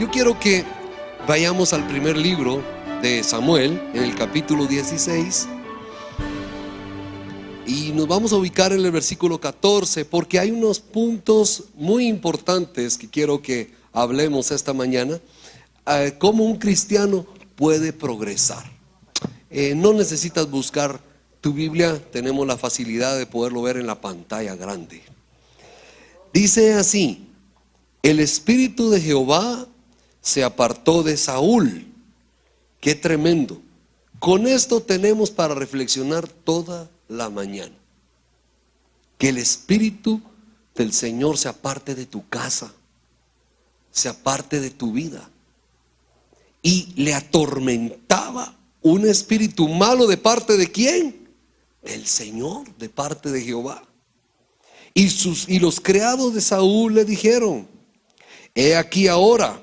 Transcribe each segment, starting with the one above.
Yo quiero que vayamos al primer libro de Samuel, en el capítulo 16, y nos vamos a ubicar en el versículo 14, porque hay unos puntos muy importantes que quiero que hablemos esta mañana. Cómo un cristiano puede progresar. No necesitas buscar tu Biblia, tenemos la facilidad de poderlo ver en la pantalla grande. Dice así: el espíritu de Jehová se apartó de Saúl. Qué tremendo. Con esto tenemos para reflexionar toda la mañana. Que el espíritu del Señor se aparte de tu casa, se aparte de tu vida. Y le atormentaba un espíritu malo. ¿De parte de quién? Del Señor, de parte de Jehová. Y los criados de Saúl le dijeron: he aquí ahora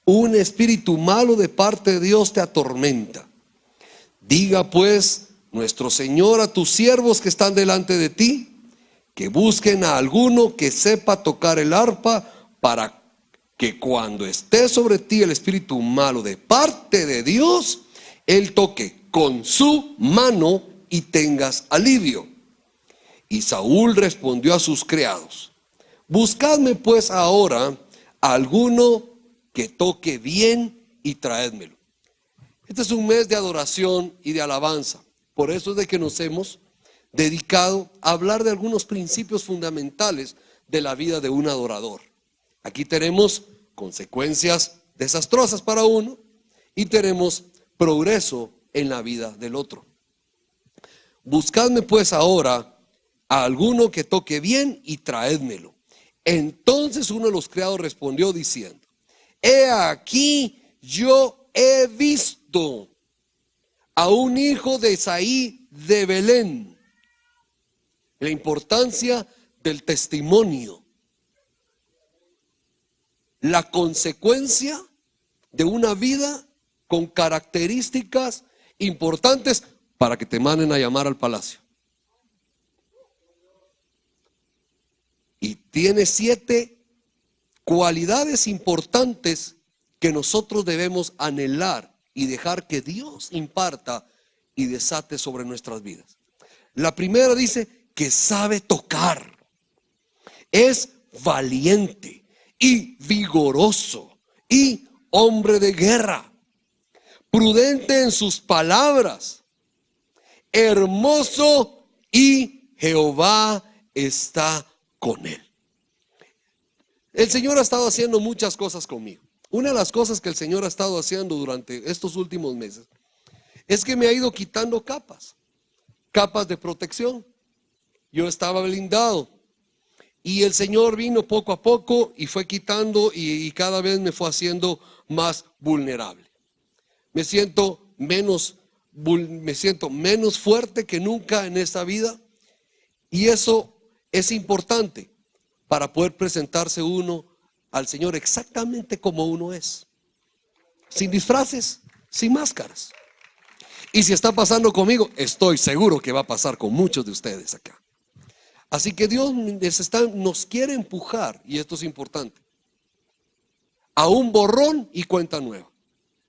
un espíritu malo de parte de Dios te atormenta. Diga pues nuestro Señor a tus siervos que están delante de ti, que busquen a alguno que sepa tocar el arpa, para que cuando esté sobre ti el espíritu malo de parte de Dios, él toque con su mano y tengas alivio. Y Saúl respondió a sus criados: buscadme pues ahora a alguno que toque bien y traédmelo. Este es un mes de adoración y de alabanza. Por eso es de que nos hemos dedicado a hablar de algunos principios fundamentales de la vida de un adorador. Aquí tenemos consecuencias desastrosas para uno y tenemos progreso en la vida del otro. Buscadme pues ahora a alguno que toque bien y traédmelo. Entonces uno de los criados respondió diciendo: he aquí, yo he visto a un hijo de Isaí de Belén. La importancia del testimonio, la consecuencia de una vida con características importantes para que te manden a llamar al palacio. Y tiene 7 cualidades importantes que nosotros debemos anhelar y dejar que Dios imparta y desate sobre nuestras vidas. La primera dice que sabe tocar, es valiente y vigoroso y hombre de guerra, prudente en sus palabras, hermoso, y Jehová está con él. El Señor ha estado haciendo muchas cosas conmigo. Una de las cosas que el Señor ha estado haciendo durante estos últimos meses es que me ha ido quitando capas de protección. Yo estaba blindado y el Señor vino poco a poco y fue quitando y cada vez me fue haciendo más vulnerable. Me siento menos fuerte que nunca en esta vida, y eso es importante para poder presentarse uno al Señor exactamente como uno es, sin disfraces, sin máscaras. Y si está pasando conmigo, estoy seguro que va a pasar con muchos de ustedes acá. Así que Dios nos quiere empujar, y esto es importante, a un borrón y cuenta nueva.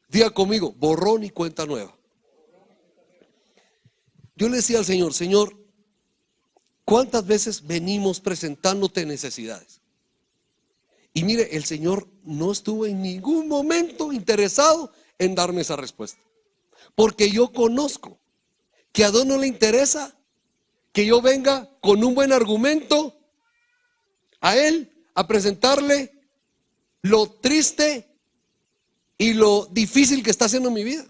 Diga conmigo: borrón y cuenta nueva. Yo le decía al Señor: Señor, ¿cuántas veces venimos presentándote necesidades? Y mire, el Señor no estuvo en ningún momento interesado en darme esa respuesta. Porque yo conozco que a Dios no le interesa que yo venga con un buen argumento a Él a presentarle lo triste y lo difícil que está haciendo mi vida.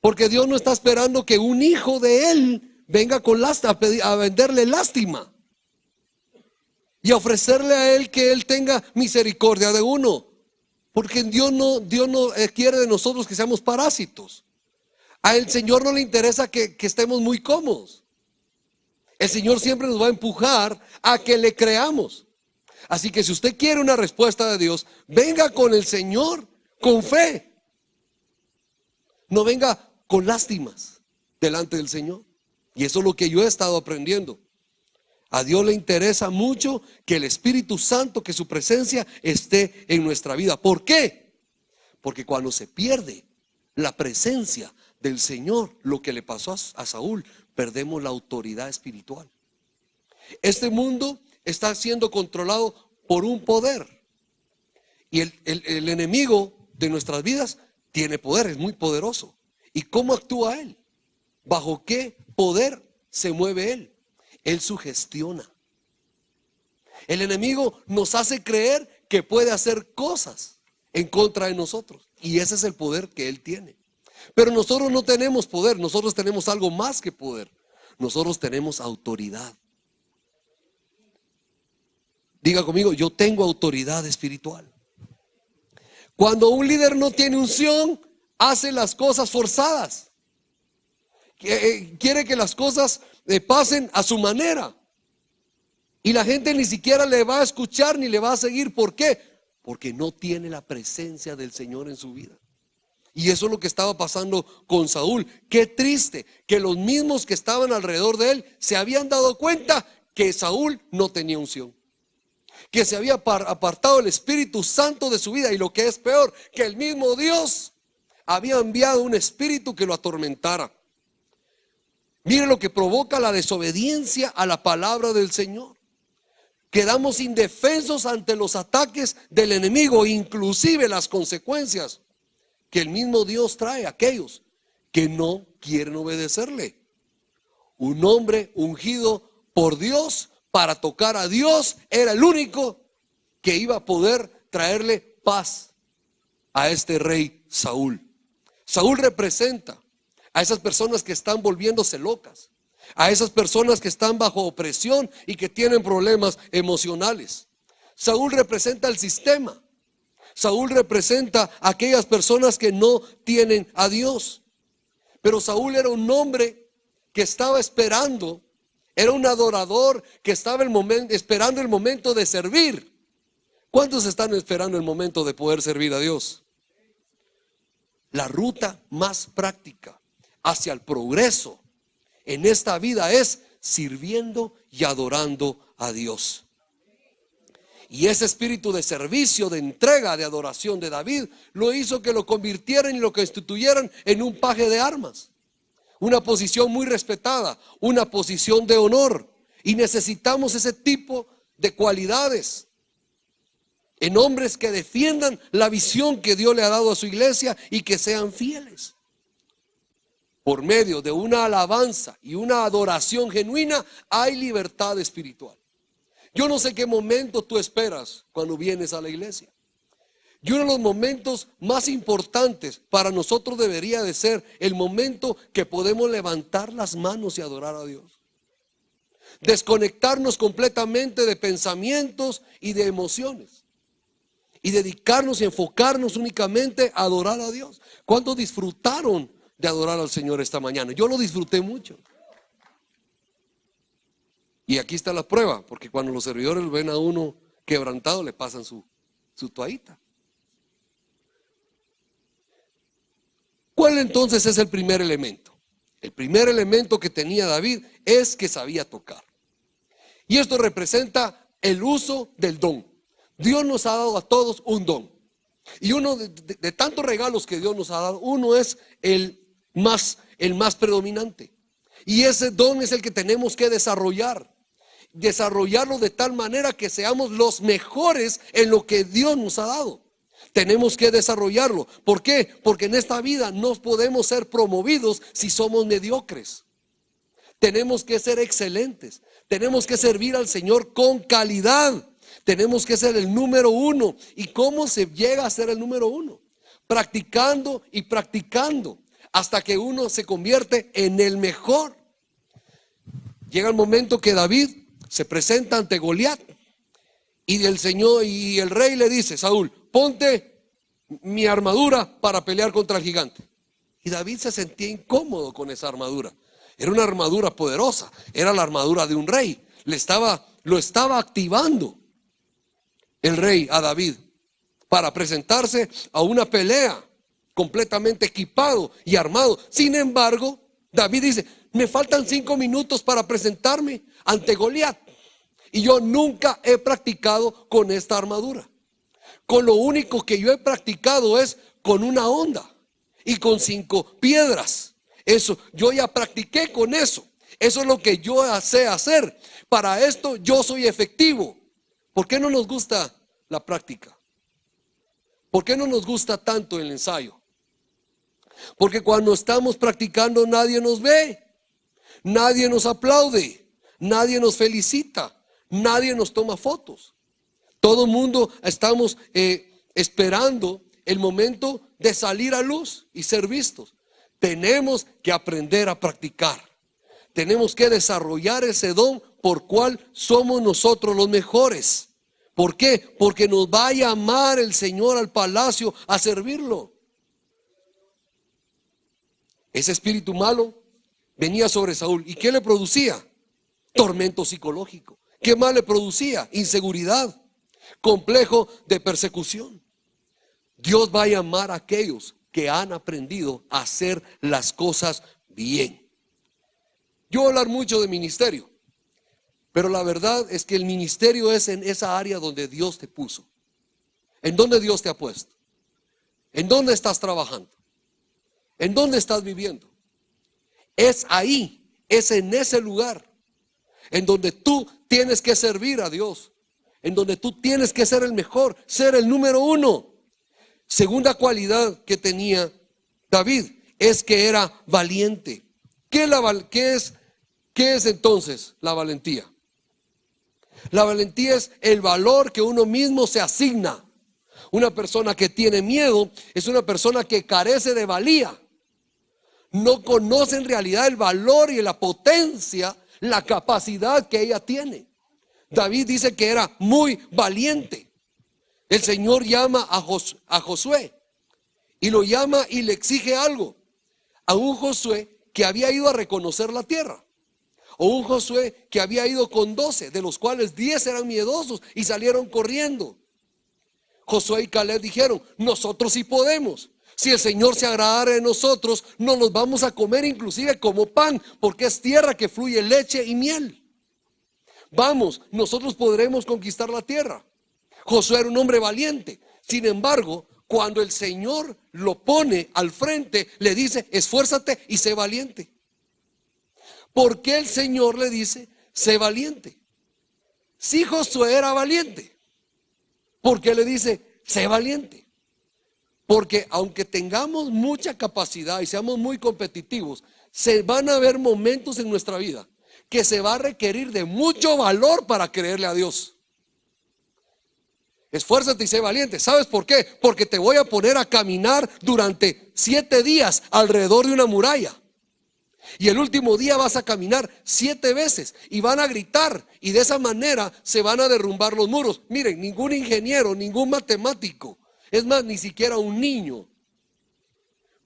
Porque Dios no está esperando que un hijo de Él venga con lástima, a venderle lástima y a ofrecerle a Él que Él tenga misericordia de uno. Porque Dios no quiere de nosotros que seamos parásitos. A el Señor no le interesa que estemos muy cómodos. El Señor siempre nos va a empujar a que le creamos. Así que si usted quiere una respuesta de Dios, venga con el Señor con fe. No venga con lástimas delante del Señor. Y eso es lo que yo he estado aprendiendo. A Dios le interesa mucho que el Espíritu Santo, que su presencia esté en nuestra vida. ¿Por qué? Porque cuando se pierde la presencia del Señor, lo que le pasó a Saúl, perdemos la autoridad espiritual. Este mundo está siendo controlado por un poder. Y el enemigo de nuestras vidas tiene poder, es muy poderoso. ¿Y cómo actúa él? ¿Bajo qué poder se mueve él? Él sugestiona. El enemigo nos hace creer que puede hacer cosas en contra de nosotros. Y ese es el poder que él tiene. Pero nosotros no tenemos poder, nosotros tenemos algo más que poder. Nosotros tenemos autoridad. Diga conmigo, yo tengo autoridad espiritual. Cuando un líder no tiene unción, hace las cosas forzadas. Quiere que las cosas pasen a su manera. Y la gente ni siquiera le va a escuchar ni le va a seguir. ¿Por qué? Porque no tiene la presencia del Señor en su vida. Y eso es lo que estaba pasando con Saúl. Qué triste que los mismos que estaban alrededor de él se habían dado cuenta que Saúl no tenía unción, que se había apartado el Espíritu Santo de su vida. Y lo que es peor, que el mismo Dios había enviado un espíritu que lo atormentara. Mire lo que provoca la desobediencia a la palabra del Señor. Quedamos indefensos ante los ataques del enemigo, inclusive las consecuencias que el mismo Dios trae a aquellos que no quieren obedecerle. Un hombre ungido por Dios para tocar a Dios era el único que iba a poder traerle paz a este rey Saúl. Saúl representa a esas personas que están volviéndose locas, a esas personas que están bajo opresión y que tienen problemas emocionales. Saúl representa el sistema. Saúl representa a aquellas personas que no tienen a Dios. Pero Saúl era un hombre que estaba esperando, era un adorador que estaba esperando el momento de servir. ¿Cuántos están esperando el momento de poder servir a Dios? La ruta más práctica hacia el progreso en esta vida es sirviendo y adorando a Dios. Y ese espíritu de servicio, de entrega, de adoración de David lo hizo que lo convirtieran y lo constituyeran en un paje de armas. Una posición muy respetada, una posición de honor. Y necesitamos ese tipo de cualidades en hombres que defiendan la visión que Dios le ha dado a su iglesia y que sean fieles. Por medio de una alabanza y una adoración genuina hay libertad espiritual. Yo no sé qué momento tú esperas cuando vienes a la iglesia. Y uno de los momentos más importantes para nosotros debería de ser el momento que podemos levantar las manos y adorar a Dios. Desconectarnos completamente de pensamientos y de emociones. Y dedicarnos y enfocarnos únicamente a adorar a Dios. ¿Cuántos disfrutaron de adorar al Señor esta mañana? Yo lo disfruté mucho. Y aquí está la prueba, porque cuando los servidores ven a uno quebrantado, le pasan su toallita. ¿Cuál entonces es el primer elemento? El primer elemento que tenía David es que sabía tocar. Y esto representa el uso del don. Dios nos ha dado a todos un don. Y uno de tantos regalos que Dios nos ha dado, uno es el más predominante. Y ese don es el que tenemos que desarrollarlo de tal manera que seamos los mejores en lo que Dios nos ha dado. Tenemos que desarrollarlo. ¿Por qué? Porque en esta vida no podemos ser promovidos si somos mediocres. Tenemos que ser excelentes. Tenemos que servir al Señor con calidad. Tenemos que ser el número uno. ¿Y cómo se llega a ser el número uno? Practicando y practicando hasta que uno se convierte en el mejor. Llega el momento que David se presenta ante Goliat y el Señor y el rey le dice: Saúl, ponte mi armadura para pelear contra el gigante. Y David se sentía incómodo con esa armadura. Era una armadura poderosa, era la armadura de un rey. Lo estaba activando el rey a David para presentarse a una pelea completamente equipado y armado. Sin embargo, David dice: me faltan 5 minutos para presentarme ante Goliat. Y yo nunca he practicado con esta armadura. Con lo único que yo he practicado es con una onda y con 5 piedras. Eso, yo ya practiqué con eso. Eso es lo que yo sé hacer. Para esto yo soy efectivo. ¿Por qué no nos gusta la práctica? ¿Por qué no nos gusta tanto el ensayo? Porque cuando estamos practicando nadie nos ve, nadie nos aplaude, nadie nos felicita, nadie nos toma fotos. Todo el mundo estamos esperando el momento de salir a luz y ser vistos. Tenemos que aprender a practicar. Tenemos que desarrollar ese don por cual somos nosotros los mejores. ¿Por qué? Porque nos va a llamar el Señor al palacio a servirlo. Ese espíritu malo venía sobre Saúl. ¿Y qué le producía? Tormento psicológico. ¿Qué más le producía? Inseguridad, complejo de persecución. Dios va a llamar a aquellos que han aprendido a hacer las cosas bien. Yo voy a hablar mucho de ministerio, pero la verdad es que el ministerio es en esa área donde Dios te puso. ¿En dónde Dios te ha puesto? ¿En dónde estás trabajando? ¿En dónde estás viviendo? Es ahí, es en ese lugar en donde tú tienes que servir a Dios, en donde tú tienes que ser el mejor, ser el número 1. Segunda cualidad que tenía David es que era valiente. ¿Qué es entonces la valentía? La valentía es el valor que uno mismo se asigna. Una persona que tiene miedo es una persona que carece de valía. No conoce en realidad el valor y la potencia, la capacidad que ella tiene. David dice que era muy valiente. El Señor llama a Josué y lo llama y le exige algo. A un Josué que había ido a reconocer la tierra. O un Josué que había ido con 12, de los cuales 10 eran miedosos y salieron corriendo. Josué y Caleb dijeron: nosotros sí podemos. Si el Señor se agradara de nosotros, nos los vamos a comer inclusive como pan, porque es tierra que fluye leche y miel. Vamos, nosotros podremos conquistar la tierra. Josué era un hombre valiente. Sin embargo, cuando el Señor lo pone al frente, le dice: esfuérzate y sé valiente. ¿Por qué el Señor le dice: sé valiente? Si Josué era valiente, ¿por qué le dice: sé valiente? Porque aunque tengamos mucha capacidad y seamos muy competitivos, se van a haber momentos en nuestra vida que se va a requerir de mucho valor para creerle a Dios. Esfuérzate y sé valiente. ¿Sabes por qué? Porque te voy a poner a caminar durante 7 días alrededor de una muralla. Y el último día vas a caminar 7 veces y van a gritar, y de esa manera se van a derrumbar los muros. Miren, ningún ingeniero, ningún matemático, es más, ni siquiera un niño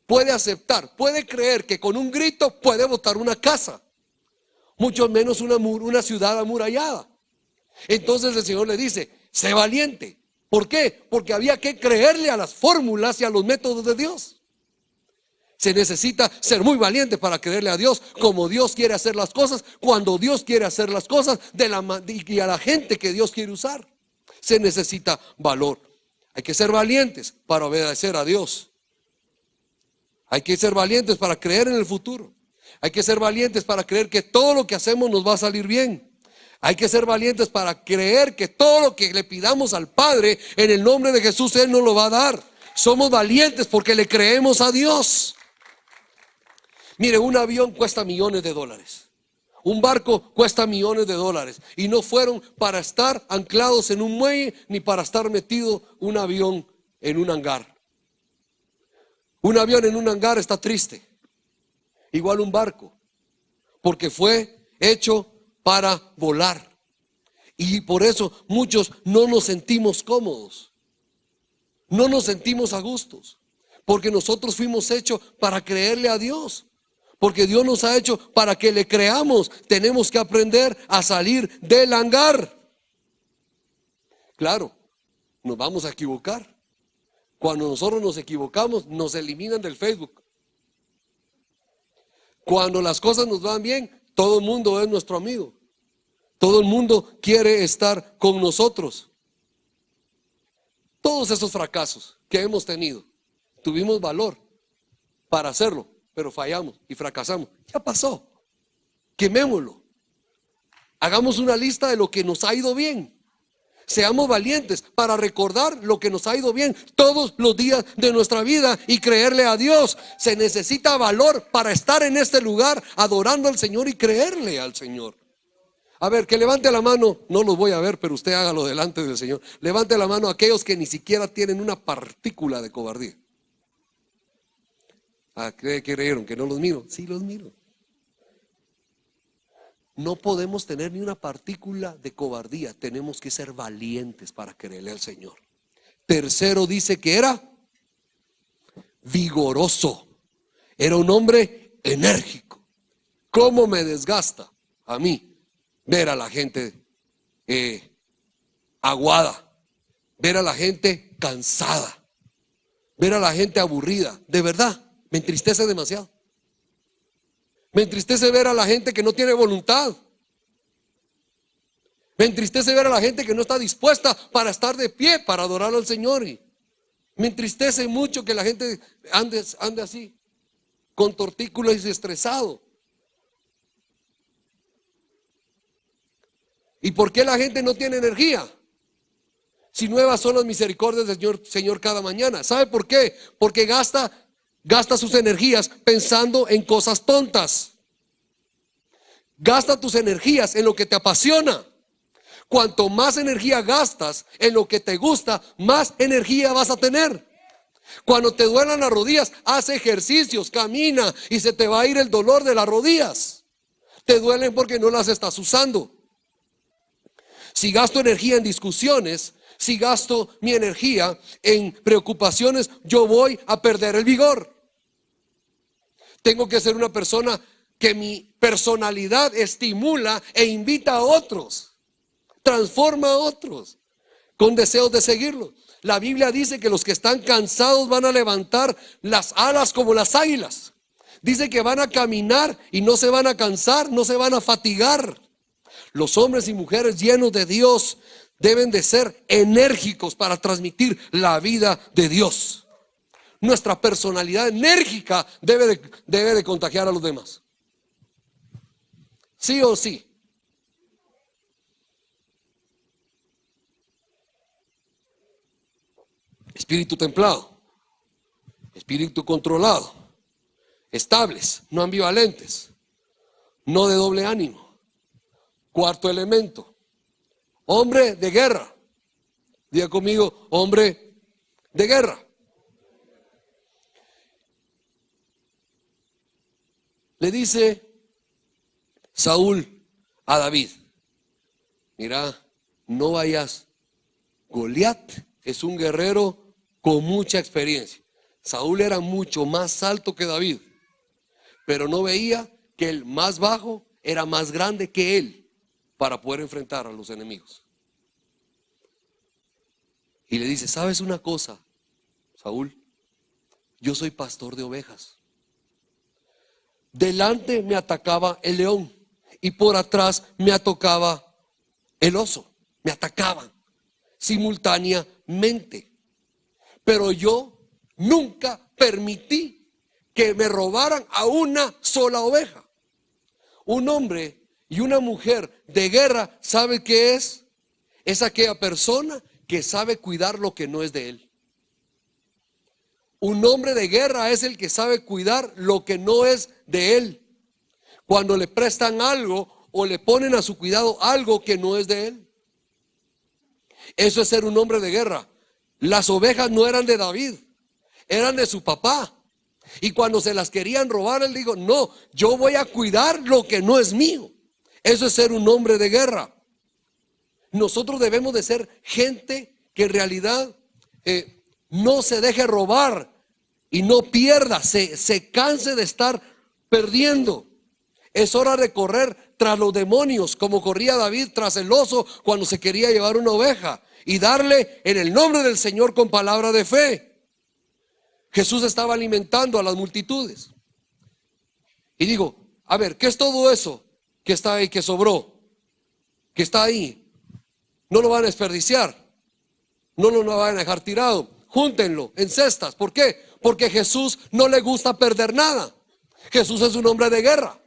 puede aceptar, puede creer que con un grito puede botar una casa, mucho menos una ciudad amurallada. Entonces el Señor le dice: sé valiente. ¿Por qué? Porque había que creerle a las fórmulas y a los métodos de Dios. Se necesita ser muy valiente para creerle a Dios, como Dios quiere hacer las cosas, cuando Dios quiere hacer las cosas, y a la gente que Dios quiere usar. Se necesita valor. Hay que ser valientes para obedecer a Dios. Hay que ser valientes para creer en el futuro. Hay que ser valientes para creer que todo lo que hacemos nos va a salir bien. Hay que ser valientes para creer que todo lo que le pidamos al Padre en el nombre de Jesús, Él nos lo va a dar. Somos valientes porque le creemos a Dios. Mire, un avión cuesta millones de dólares. Un barco cuesta millones de dólares. Y no fueron para estar anclados en un muelle, ni para estar metido un avión en un hangar. Un avión en un hangar está triste. Igual un barco. Porque fue hecho para volar. Y por eso muchos no nos sentimos cómodos. No nos sentimos a gustos. Porque nosotros fuimos hechos para creerle a Dios. Porque Dios nos ha hecho para que le creamos. Tenemos que aprender a salir del hangar. Claro, nos vamos a equivocar. Cuando nosotros nos equivocamos, nos eliminan del Facebook. Cuando las cosas nos van bien, todo el mundo es nuestro amigo. Todo el mundo quiere estar con nosotros. Todos esos fracasos que hemos tenido, tuvimos valor para hacerlo, pero fallamos y fracasamos. Ya pasó. Quemémoslo. Hagamos una lista de lo que nos ha ido bien. Seamos valientes para recordar lo que nos ha ido bien todos los días de nuestra vida y creerle a Dios. Se necesita valor para estar en este lugar adorando al Señor y creerle al Señor. A ver, que levante la mano, no los voy a ver, pero usted hágalo delante del Señor. Levante la mano a aquellos que ni siquiera tienen una partícula de cobardía. Ah, ¿creyeron que no los miro? Sí, los miro. No podemos tener ni una partícula de cobardía. Tenemos que ser valientes para creerle al Señor. Tercero, dice que era vigoroso. Era un hombre enérgico. ¿Cómo me desgasta a mí ver a la gente aguada, ver a la gente cansada, ver a la gente aburrida? De verdad, me entristece demasiado. Me entristece ver a la gente que no tiene voluntad. Me entristece ver a la gente que no está dispuesta para estar de pie, para adorar al Señor. Y me entristece mucho que la gente ande así, con tortícolis y estresado. ¿Y por qué la gente no tiene energía? Si nuevas son las misericordias del Señor cada mañana. ¿Sabe por qué? Porque gasta sus energías pensando en cosas tontas. Gasta tus energías en lo que te apasiona. Cuanto más energía gastas en lo que te gusta, más energía vas a tener. Cuando te duelan las rodillas, haz ejercicios, camina y se te va a ir el dolor de las rodillas. Te duelen porque no las estás usando. Si gasto energía en discusiones, si gasto mi energía en preocupaciones, yo voy a perder el vigor. Tengo que ser una persona que mi personalidad estimula e invita a otros, transforma a otros con deseos de seguirlo. La Biblia dice que los que están cansados van a levantar las alas como las águilas. Dice que van a caminar y no se van a cansar, no se van a fatigar. Los hombres y mujeres llenos de Dios deben de ser enérgicos para transmitir la vida de Dios. Nuestra personalidad enérgica debe de contagiar a los demás. Sí o sí. Espíritu templado, espíritu controlado, estables, no ambivalentes, no de doble ánimo. Cuarto elemento, hombre de guerra. Diga conmigo, hombre de guerra. Le dice Saúl a David: mira, no vayas. Goliat es un guerrero con mucha experiencia. Saúl era mucho más alto que David, pero no veía que el más bajo era más grande que él para poder enfrentar a los enemigos. Y le dice: ¿sabes una cosa, Saúl? Yo soy pastor de ovejas. Delante me atacaba el león y por atrás me atacaba el oso. Me atacaban simultáneamente. Pero yo nunca permití que me robaran a una sola oveja. Un hombre y una mujer de guerra, ¿sabe qué es? Es aquella persona que sabe cuidar lo que no es de él. Un hombre de guerra es el que sabe cuidar lo que no es de él. Cuando le prestan algo o le ponen a su cuidado algo que no es de él. Eso es ser un hombre de guerra. Las ovejas no eran de David, eran de su papá. Y cuando se las querían robar, él dijo: no, yo voy a cuidar lo que no es mío. Eso es ser un hombre de guerra. Nosotros debemos de ser gente que en realidad no se deje robar y no pierda, se canse de estar perdiendo. Es hora de correr tras los demonios, como corría David tras el oso cuando se quería llevar una oveja, y darle en el nombre del Señor con palabra de fe. Jesús estaba alimentando a las multitudes. Y digo, a ver, ¿qué es todo eso que está ahí, que sobró, que está ahí? No lo van a desperdiciar, no lo van a dejar tirado. Júntenlo en cestas. ¿Por qué? porque Jesús no le gusta perder nada. Jesús es un hombre de guerra.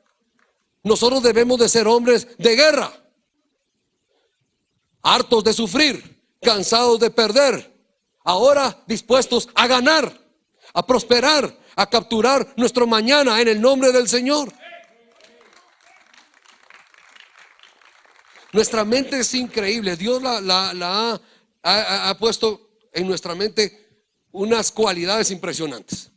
Nosotros debemos de ser hombres de guerra, hartos de sufrir, cansados de perder, ahora dispuestos a ganar, a prosperar, a capturar nuestro mañana en el nombre del Señor. Nuestra mente es increíble. Dios ha puesto en nuestra mente unas cualidades impresionantes.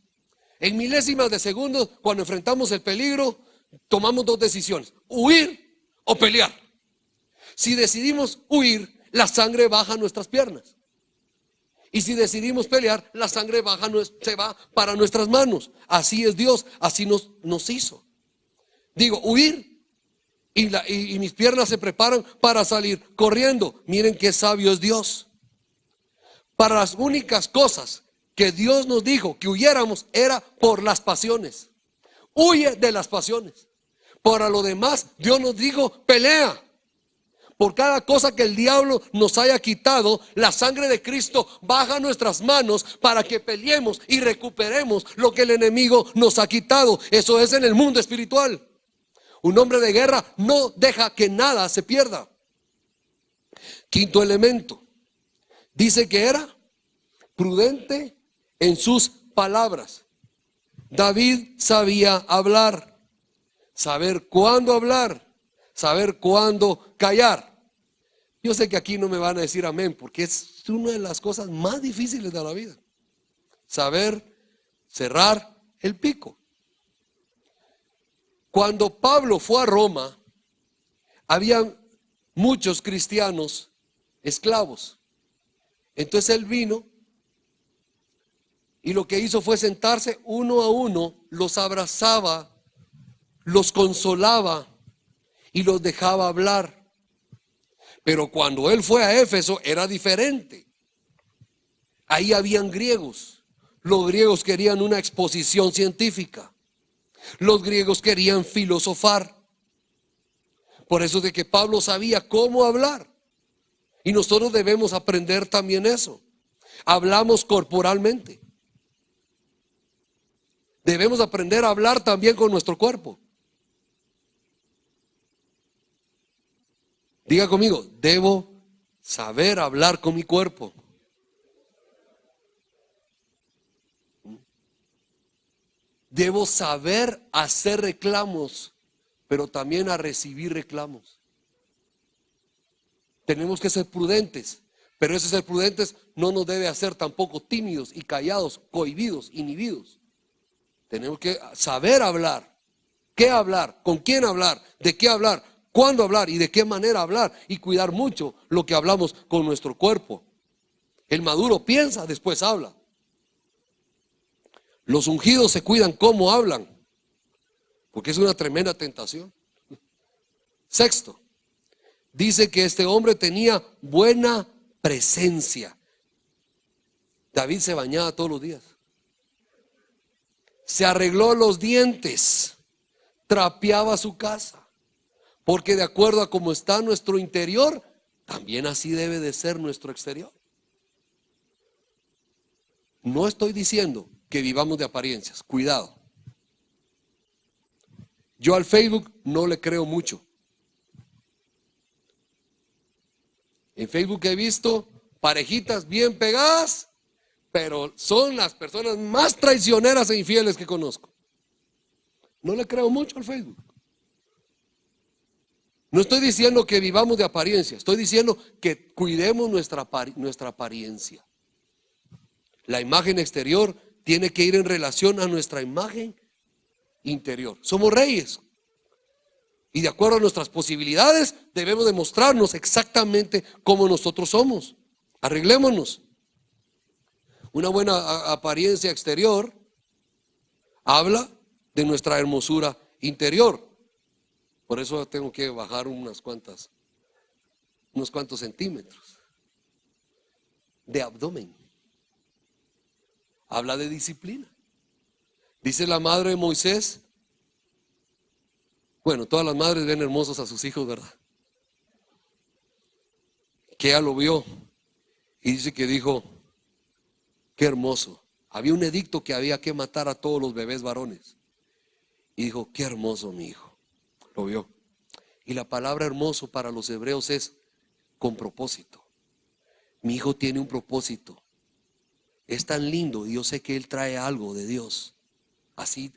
En milésimas de segundos, cuando enfrentamos el peligro, tomamos dos decisiones: huir o pelear. Si decidimos huir, la sangre baja a nuestras piernas. Y si decidimos pelear, la sangre baja, se va para nuestras manos. Así es Dios, así nos hizo. Digo, huir. Y mis piernas se preparan para salir corriendo. Miren qué sabio es Dios. Para las únicas cosas que Dios nos dijo que huyéramos era por las pasiones. Huye de las pasiones. Para lo demás, Dios nos dijo: pelea. Por cada cosa que el diablo nos haya quitado, la sangre de Cristo baja a nuestras manos para que peleemos y recuperemos lo que el enemigo nos ha quitado. Eso es en el mundo espiritual. Un hombre de guerra no deja que nada se pierda. Quinto elemento. Dice que era prudente en sus palabras. David sabía hablar, saber cuándo hablar, saber cuándo callar. Yo sé que aquí no me van a decir amén, porque es una de las cosas más difíciles de la vida. Saber cerrar el pico. Cuando Pablo fue a Roma, había muchos cristianos esclavos. Entonces él vino y lo que hizo fue sentarse uno a uno, los abrazaba, los consolaba y los dejaba hablar. Pero cuando él fue a Éfeso era diferente. Ahí habían griegos. Los griegos querían una exposición científica. Los griegos querían filosofar. Por eso de que Pablo sabía cómo hablar. Y nosotros debemos aprender también eso. Hablamos corporalmente. Debemos aprender a hablar también con nuestro cuerpo. Diga conmigo: debo saber hablar con mi cuerpo. Debo saber hacer reclamos, pero también a recibir reclamos. Tenemos que ser prudentes, pero ese ser prudentes no nos debe hacer tampoco tímidos y callados, cohibidos, inhibidos. Tenemos que saber hablar, qué hablar, con quién hablar, de qué hablar, cuándo hablar y de qué manera hablar, y cuidar mucho lo que hablamos con nuestro cuerpo. El maduro piensa, después habla. Los ungidos se cuidan cómo hablan, porque es una tremenda tentación. Sexto, dice que este hombre tenía buena presencia. David se bañaba todos los días. Se arregló los dientes, trapeaba su casa, porque de acuerdo a cómo está nuestro interior, también así debe de ser nuestro exterior. No estoy diciendo que vivamos de apariencias, cuidado. Yo al Facebook no le creo mucho. En Facebook he visto parejitas bien pegadas, pero son las personas más traicioneras e infieles que conozco. No le creo mucho al Facebook. No estoy diciendo que vivamos de apariencia, estoy diciendo que cuidemos nuestra apariencia. La imagen exterior tiene que ir en relación a nuestra imagen interior. Somos reyes. Y de acuerdo a nuestras posibilidades debemos demostrarnos exactamente como nosotros somos. Arreglémonos. Una buena apariencia exterior habla de nuestra hermosura interior. Por eso tengo que bajar unos cuantos centímetros de abdomen. Habla de disciplina. Dice la madre de Moisés. Bueno, todas las madres ven hermosos a sus hijos, ¿verdad? Que ella lo vio y dice que dijo: qué hermoso, Había un edicto que había que matar a todos los bebés varones. Y dijo, qué hermoso mi hijo. Lo vio. Y la palabra hermoso para los hebreos es con propósito. Mi hijo tiene un propósito. Es tan lindo y yo sé que él trae algo de Dios. Así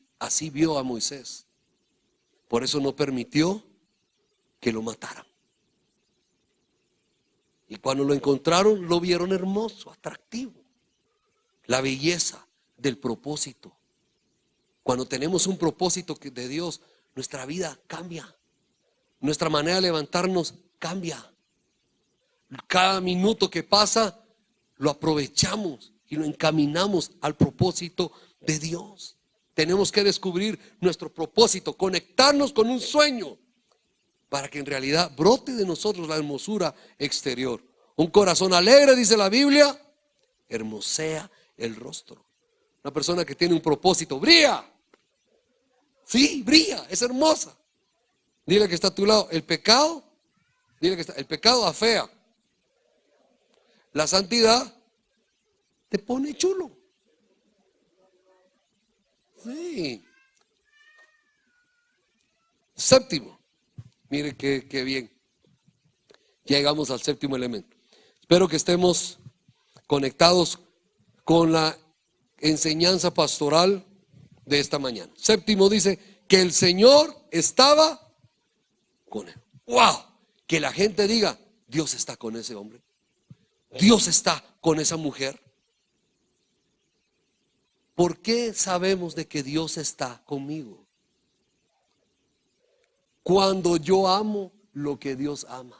vio a Moisés. Por eso no permitió que lo mataran. Y cuando lo encontraron, lo vieron hermoso, atractivo. La belleza del propósito. Cuando tenemos un propósito de Dios, nuestra vida cambia. Nuestra manera de levantarnos cambia. Cada minuto que pasa, lo aprovechamos y lo encaminamos al propósito de Dios. Tenemos que descubrir nuestro propósito, conectarnos con un sueño para que en realidad brote de nosotros la hermosura exterior. Un corazón alegre, dice la Biblia, hermosea el rostro. Una persona que tiene un propósito brilla. Sí, brilla, es hermosa. Dile que está a tu lado, el pecado afea. La santidad te pone chulo. Sí. Séptimo. Mire qué bien. Llegamos al séptimo elemento. Espero que estemos conectados con la enseñanza pastoral de esta mañana. Séptimo dice que el Señor estaba con él. ¡Wow! Que la gente diga, Dios está con ese hombre. Dios está con esa mujer. ¿Por qué sabemos de que Dios está conmigo? Cuando yo amo lo que Dios ama.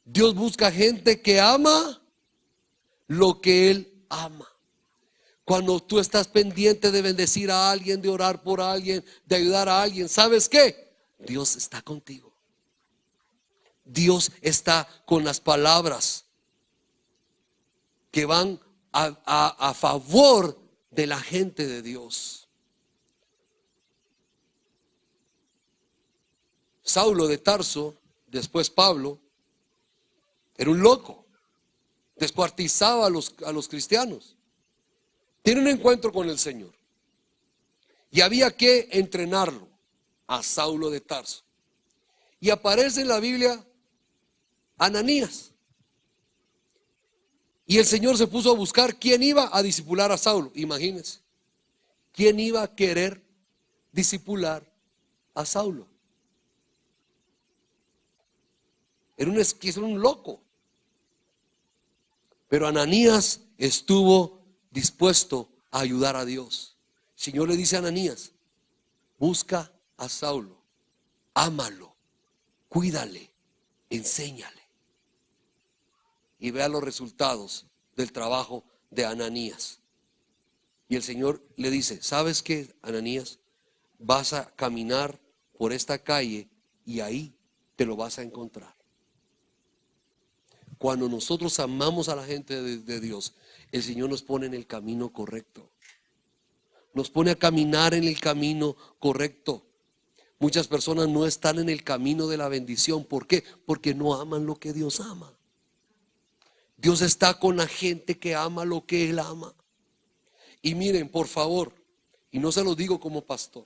Dios busca gente que ama lo que Él ama. Cuando tú estás pendiente de bendecir a alguien, de orar por alguien, de ayudar a alguien, ¿sabes qué? Dios está contigo. Dios está con las palabras que van a favor de la gente de Dios. Saulo de Tarso, después Pablo, era un loco. Descuartizaba a los cristianos. Tiene un encuentro con el Señor. Y había que entrenarlo a Saulo de Tarso. Y aparece en la Biblia Ananías. Y el Señor se puso a buscar quién iba a discipular a Saulo. Imagínense. ¿Quién iba a querer discipular a Saulo? Era un loco. Pero Ananías estuvo dispuesto a ayudar a Dios. El Señor le dice a Ananías, busca a Saulo, ámalo, cuídale, enséñale. Y vea los resultados del trabajo de Ananías. Y el Señor le dice, ¿sabes qué, Ananías? Vas a caminar por esta calle y ahí te lo vas a encontrar. Cuando nosotros amamos a la gente de Dios, el Señor nos pone en el camino correcto. Nos pone a caminar en el camino correcto. Muchas personas no están en el camino de la bendición. ¿Por qué? Porque no aman lo que Dios ama. Dios está con la gente que ama lo que Él ama. Y miren, por favor, y no se lo digo como pastor,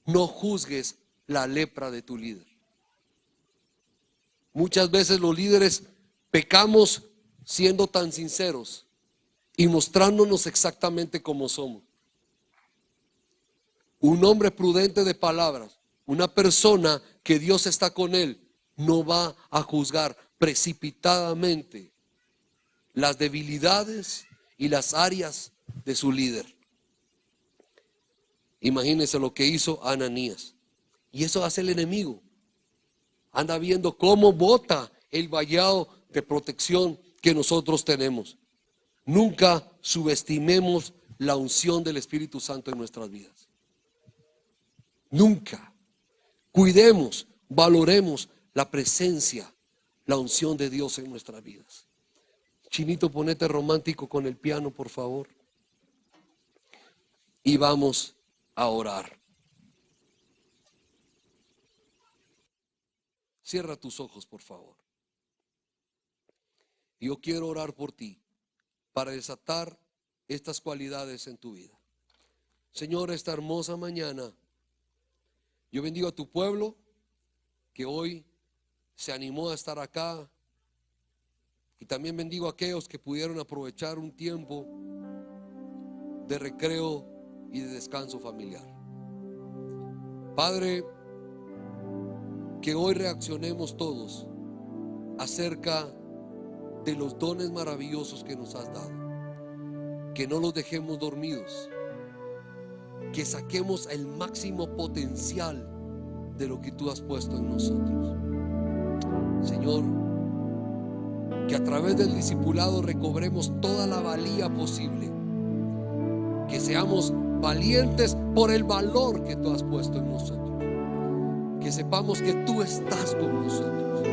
no juzgues la lepra de tu líder. Muchas veces los líderes pecamos siendo tan sinceros y mostrándonos exactamente como somos. Un hombre prudente de palabras, una persona que Dios está con él, no va a juzgar precipitadamente las debilidades y las áreas de su líder. Imagínense lo que hizo Ananías. Y eso hace el enemigo. Anda viendo cómo bota el vallado de protección que nosotros tenemos. Nunca subestimemos la unción del Espíritu Santo en nuestras vidas. Nunca. Cuidemos, valoremos la presencia, la unción de Dios en nuestras vidas. Chinito, ponete romántico con el piano, por favor. Y vamos a orar. Cierra tus ojos, por favor. Yo quiero orar por ti. para desatar estas cualidades en tu vida. Señor, esta hermosa mañana, yo bendigo a tu pueblo que hoy se animó a estar acá, y también bendigo a aquellos que pudieron aprovechar un tiempo de recreo y de descanso familiar. Padre, que hoy reaccionemos todos acerca de los dones maravillosos que nos has dado, que no los dejemos dormidos, que saquemos el máximo potencial de lo que tú has puesto en nosotros. Señor, que a través del discipulado recobremos toda la valía posible, que seamos valientes por el valor que tú has puesto en nosotros, que sepamos que tú estás con nosotros,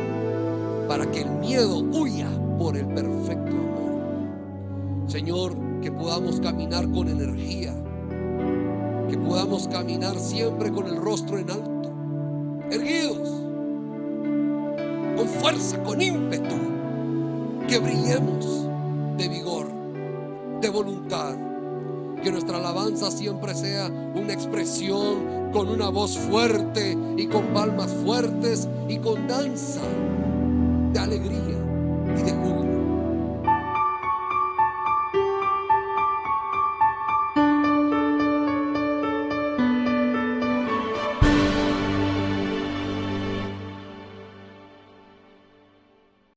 para que el miedo huya por el perfecto amor. Señor, que podamos caminar con energía, que podamos caminar siempre con el rostro en alto, erguidos, con fuerza, con ímpetu, que brillemos de vigor, de voluntad, que nuestra alabanza siempre sea una expresión con una voz fuerte y con palmas fuertes y con danza de alegría y de júbilo.